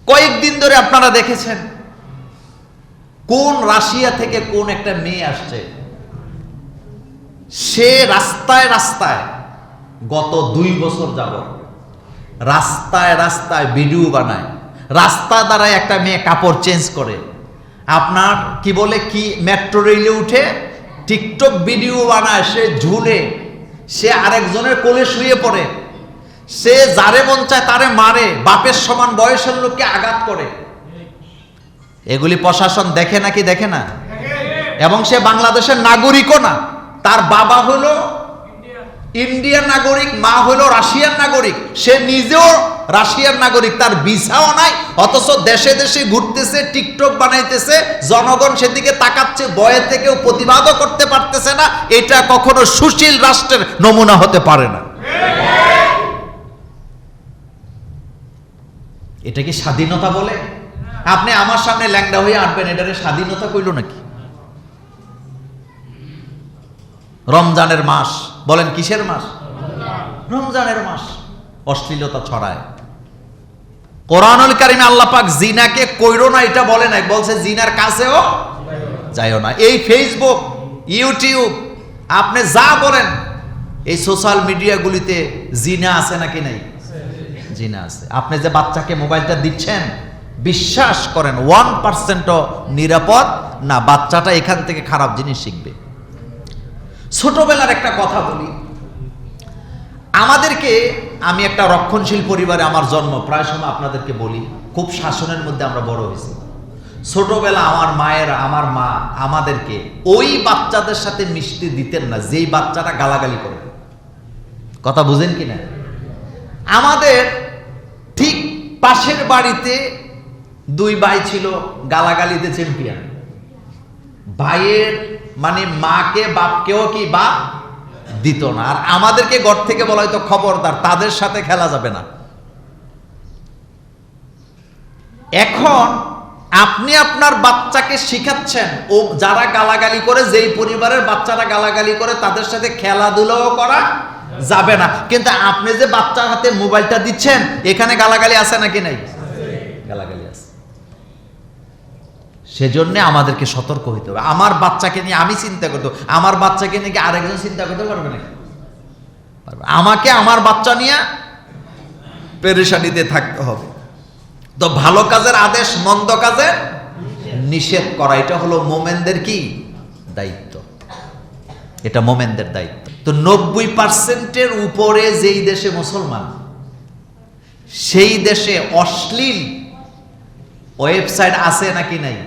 কয়েকদিন ধরে আপনারা দেখেছেন কোন রাশিয়া থেকে কোন একটা মেয়ে আসছে, সে রাস্তায় রাস্তায় গত 2 বছর যাবত রাস্তায় রাস্তায় ভিডিও বানায়, রাস্তা দ্বারা একটা মেয়ে কাপড় চেঞ্জ করে, আপনার কি বলে কি মেট্রো রেলে উঠে টিকটক ভিডিও বানায়, সে ঝুলে, সে আরেকজনের কোলে শুয়ে পড়ে, সে যারে মন চায় তারে মারে, বাপের সমান বয়সের লোককে আঘাত করে। এগুলি প্রশাসন দেখে নাকি দেখে না? এবং সে বাংলাদেশের নাগরিকও না, তার বাবা হলো ইন্ডিয়ান নাগরিক, মা হলো রাশিয়ান নাগরিক, সে নিজেও রাশিয়ান নাগরিক, তার ভিসাও নাই, অথচ দেশে দেশে ঘুরতেছে, টিকটক বানাইতেছে, জনগণ সেদিকে তাকাচ্ছে, ভয়ে থেকেও প্রতিবাদও করতে পারতেছে না। এটা কখনো সুশীল রাষ্ট্রের নমুনা হতে পারে না। এটা কি স্বাধীনতা বলে? আপনি আমার সামনে ল্যাংড়া হয়ে আঁটবেন, এটারে স্বাধীনতা কইল নাকি? রমজানের মাস, বলেন কিসের মাস? রমজানের মাস। অশ্লীলতা ছড়ায়। কোরআনুল কারিমে আল্লাহ পাক জিনাকে কইরো না এটা বলে নাই, বলছে জিনার কাছেও যাইও না। এই ফেসবুক, ইউটিউব, আপনি যা বলেন, এই সোশ্যাল মিডিয়াগুলিতে জিনা আছে নাকি নাই? জিনা আছে। আপনি যে বাচ্চাকে মোবাইলটা দিচ্ছেন, বিশ্বাস করেন 1%ও নিরাপদ না, বাচ্চাটা এখান থেকে খারাপ জিনিস শিখবে। ছোটবেলার একটা কথা বলি, আমাদেরকে, আমি একটা রক্ষণশীল পরিবারে আমার জন্ম, প্রায় সময় আপনাদেরকে বলি, খুব শাসনের মধ্যে আমরা বড় হয়েছি। ছোটবেলা আমার মায়েরা, আমার মা আমাদেরকে ওই বাচ্চাদের সাথে মিশতে দিতেন না যেই বাচ্চাটা গালাগালি করে। কথা বুঝেন কিনা? আমাদের ঠিক পাশের বাড়িতে 2 ভাই ছিল, গালাগালিতে চ্যাম্পিয়ন। ভাইয়ের মানে মাকে বাপকেও কি বাপ দিত না, আর আমাদেরকে ঘর থেকে বলা হয়তো খবরদার তাদের সাথে খেলা যাবে না। এখন আপনি আপনার বাচ্চাকে শিখাচ্ছেন, ও যারা গালাগালি করে, যেই পরিবারের বাচ্চারা গালাগালি করে, তাদের সাথে খেলাধুলাও করা যাবে না। কিন্তু আপনি যে বাচ্চার হাতে মোবাইলটা দিচ্ছেন, এখানে গালাগালি আছে নাকি নাই? গালাগালি আছে। সেজন্য আমাদেরকে সতর্ক হইতে হবে। আমার বাচ্চাকে নিয়ে আমি চিন্তা করতে, আমার বাচ্চাকে নিয়ে কি আরেকজন চিন্তা করতে পারবে নাকি? আমাকে আমার বাচ্চা নিয়ে পেরেশানিতে থাকতে হবে। তো ভালো কাজের আদেশ, মন্দ কাজের নিষেধ করা, এটা হলো মোমেনদের কি দায়িত্ব, এটা মোমেনদের দায়িত্ব। তো 90%-এর উপরে যেই দেশে মুসলমান, সেই দেশে অশ্লীল ওয়েবসাইট আছে নাকি নাই?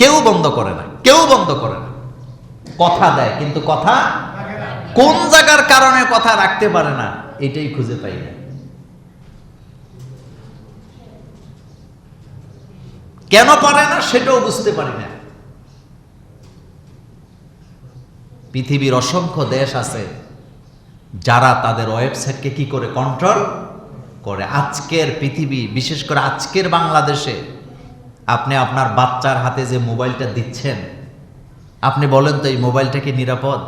কেউ বন্ধ করে না, কেউ বন্ধ করে না। কথা দেয় কিন্তু কথা কোন জায়গার কারণে কথা রাখতে পারে না, এটাই খুঁজে পাই না। কেন পারে না সেটাও বুঝতে পারি না। পৃথিবীর অসংখ্য দেশ আছে যারা তাদের ওয়েবসাইটকে কি করে কন্ট্রোল করে। আজকের পৃথিবী, বিশেষ করে আজকের বাংলাদেশে, আপনি আপনার বাচ্চার হাতে যে মোবাইলটা দিচ্ছেন, আপনি বলেন তো এই মোবাইলটা কি নিরাপদ?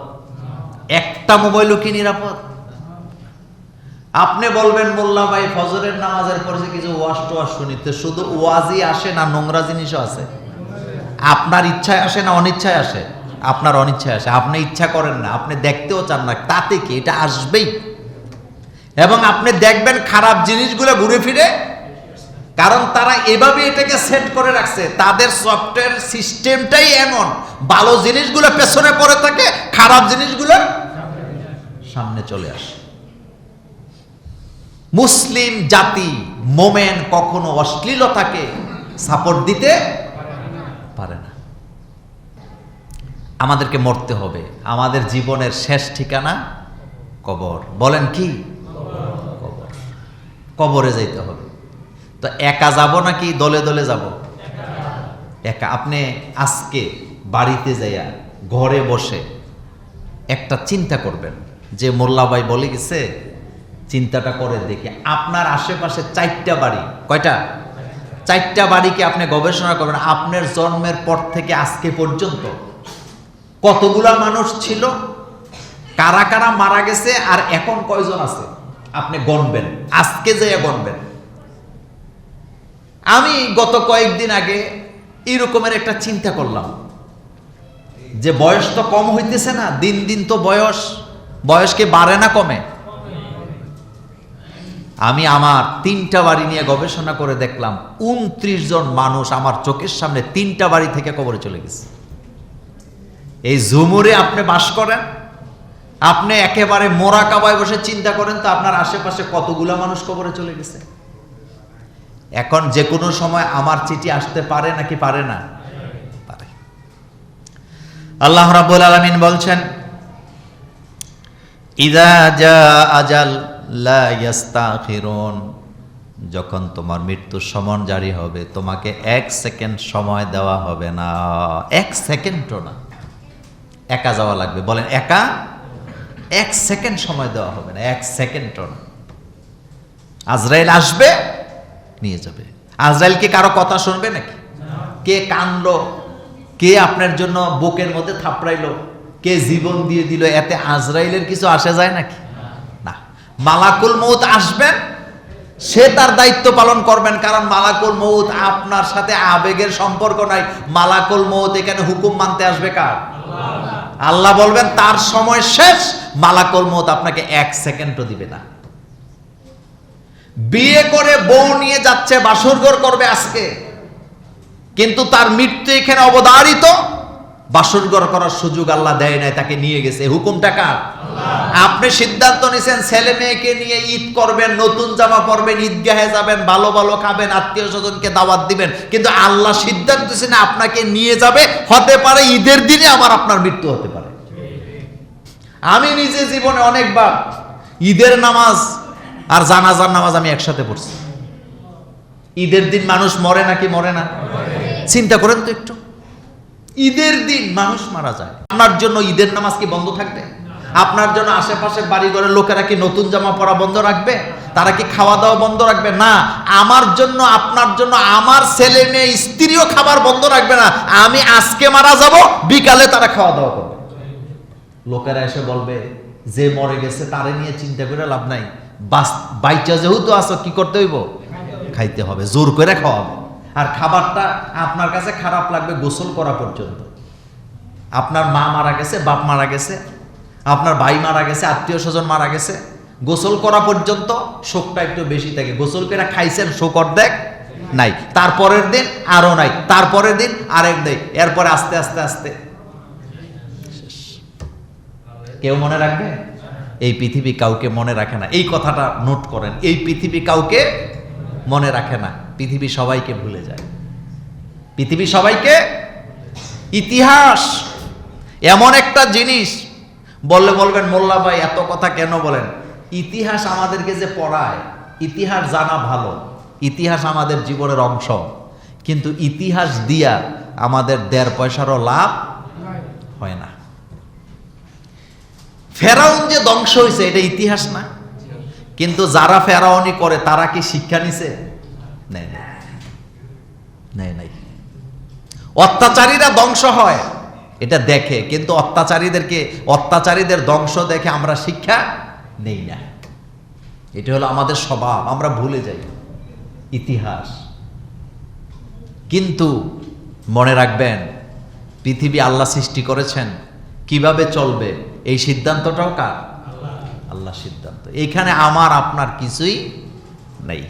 একটা মোবাইলও কি নিরাপদ? আপনি বলবেন মোল্লা ভাই ফজরের নামাজের পরে যে কিছু ওয়াজ টোয়াজ শুনিতে, শুধু ওয়াজই আসে না নোংরা জিনিসও আছে? আপনার ইচ্ছায় আসে না অনিচ্ছায় আসে? আপনার অনিচ্ছায় আসে, আপনি ইচ্ছা করেন না, আপনি দেখতেও চান না, তাতে কি, এটা আসবেই। এবং আপনি দেখবেন খারাপ জিনিসগুলো ঘুরে ফিরে, কারণ তারা এভাবে এটাকে সেট করে রাখছে, তাদের সফটওয়্যার সিস্টেমটাই এমন, ভালো জিনিসগুলো পেছনে পড়ে থাকে, খারাপ জিনিসগুলো সামনে চলে আসে। মুসলিম জাতি, মোমেন কখনো অশ্লীলতাকে সাপোর্ট দিতে পারে না। আমাদেরকে মরতে হবে, আমাদের জীবনের শেষ ঠিকানা কবর। বলেন কি? কবর। কবরে যাইতে হবে। তো একা যাব নাকি দলে দলে যাব? একা। আপনি আজকে বাড়িতে যাইয়া ঘরে বসে একটা চিন্তা করবেন যে মোল্লা ভাই বলে গেছে, চিন্তাটা করে দেখি আপনার আশেপাশে 4টা বাড়ি, কয়টা? 4টা বাড়িকে আপনি গবেষণা করবেন, আপনার জন্মের পর থেকে আজকে পর্যন্ত কতগুলা মানুষ ছিল, কারা কারা মারা গেছে, আর এখন কয়জন আছে আপনি গণবেন, আজকে যাইয়া গণবেন। আমি গত কয়েকদিন আগে এরকমের একটা চিন্তা করলাম যে বয়স তো কম হইতেছে না, দিন দিন তো বয়স কি বাড়ে না কমে? আমি আমার 3টা বাড়ি নিয়ে গবেষণা করে দেখলাম 29 জন মানুষ আমার চোখের সামনে 3টা বাড়ি থেকে কবরে চলে গেছে। এই ঝুমুরে আপনি বাস করেন, আপনি একেবারে মোরাকাবায় বসে চিন্তা করেন তো আপনার আশেপাশে কতগুলা মানুষ কবরে চলে গেছে। এখন যে কোনো সময় আমার চিঠি আসতে পারে নাকি পারে না? পারে। আল্লাহ রাব্বুল আলামিন বলছেন, ইযা জা আজাল লা ইস্তাখিরুন, যখন তোমার মৃত্যুর সমন জারি হবে তোমাকে 1 সেকেন্ড সময় দেওয়া হবে না। 1 সেকেন্ডও না, একা যাওয়া লাগবে। বলেন একা 1 সেকেন্ড সময় দেওয়া হবে না, 1 সেকেন্ডও না। আজরাইল আসবে, নিয়ে যাবে। আজরাইল কি কারো কথা শুনবে নাকি? কে কানলো, কে আপনার জন্য বুকের মধ্যে থাপড়াইলো, কে জীবন দিয়ে দিল, এতে আজরাইলের কিছু আসে যায় নাকি? না। মালাকুল মউত আসবেন, সে তার দায়িত্ব পালন করবেন, কারণ মালাকুল মউত আপনার সাথে আবেগের সম্পর্ক নাই। মালাকুল মউত এখানে হুকুম মানতে আসবে কার? আল্লাহ বলবেন তার সময় শেষ। মালাকুল মউত আপনাকে 1 সেকেন্ডও দিবে না। বিয়ে করে বউ নিয়ে যাচ্ছে, বাসরঘর করবে আজকে, কিন্তু তার মৃত্যু এখানে অবধারিত। বাসরঘর করার সুযোগ আল্লাহ দেয় নাই, তাকে নিয়ে গেছে। হুকুমটা কার? আপনি সিদ্ধান্ত নিছেন ছেলে মেয়েকে নিয়ে ঈদ করবেন, নতুন জামা পরবেন, ঈদগাহে যাবেন, ভালো ভালো খাবেন, আত্মীয় স্বজনকে দাওয়াত দিবেন, কিন্তু আল্লাহ সিদ্ধান্ত নিছেন আপনাকে নিয়ে যাবে। হতে পারে ঈদের দিনে আপনার মৃত্যু হতে পারে। আমি নিজে জীবনে অনেকবার ঈদের নামাজ আর জানাজার নামাজ আমি একসাথে পড়ছি। ঈদের দিন মানুষ মরে নাকি মরে না? চিন্তা করেন তো একটু, ঈদের দিন মানুষ মারা যায়। আপনার জন্য ঈদের নামাজ কি বন্ধ থাকবে? আপনার জন্য আশেপাশের বাড়ি ঘরের লোকেরা কি নতুন জামা পরা বন্ধ রাখবে? তারা কি খাওয়া দাওয়া বন্ধ রাখবে? না। আমার জন্য, আপনার জন্য, আমার ছেলে মেয়ে স্ত্রীও খাবার বন্ধ রাখবে না। আমি আজকে মারা যাব, বিকালে তারা খাওয়া দাওয়া করবে। লোকেরা এসে বলবে যে মরে গেছে তারে নিয়ে চিন্তা করে লাভ নাই, বাইচা যেহেতু আছো কি করতে হইব? খাইতে হবে, জোর করে খাওয়াবে। আর খাবারটা আপনার কাছে খারাপ লাগবে গোসল করা পর্যন্ত। আপনার মা মারা গেছে, বাপ মারা গেছে, আপনার ভাই মারা গেছে, আত্মীয় স্বজন মারা গেছে, গোসল করা পর্যন্ত শোকটা একটু বেশি থাকে। গোসল করে খাইছেন, শোক অর্ধেক নাই, তারপরের দিন আরো নাই, তারপরের দিন আরেক দেয়, এরপরে আস্তে আস্তে আস্তে শেষ। কেউ মনে রাখবে? এই পৃথিবী কাউকে মনে রাখে না। এই কথাটা নোট করেন, এই পৃথিবী কাউকে মনে রাখে না। পৃথিবী সবাইকে ভুলে যায়। পৃথিবী সবাইকে। ইতিহাস এমন একটা জিনিস, বললে বলবেন মোল্লা ভাই এত কথা কেন বলেন? ইতিহাস আমাদেরকে যে পড়ায়, ইতিহাস জানা ভালো, ইতিহাস আমাদের জীবনের অংশ, কিন্তু ইতিহাস দিয়া আমাদের 1.5 পয়সারও লাভ হয় না। ফেরাউন যে ধ্বংস হয়েছে এটা ইতিহাস না? কিন্তু যারা ফেরাউনি করে তারা কি শিক্ষা নিছে? নাই নাই। অত্যাচারীরা ধ্বংস হয় এটা দেখে, কিন্তু অত্যাচারীদের ধ্বংস দেখে আমরা শিক্ষা নেই না। এটা হলো আমাদের স্বভাব, আমরা ভুলে যাই ইতিহাস। কিন্তু মনে রাখবেন পৃথিবী আল্লাহ সৃষ্টি করেছেন, কিভাবে চলবে এই সিদ্ধান্তটাও কার? আল্লাহ সিদ্ধান্ত। এখানে আমার আপনার কিছুই নেই।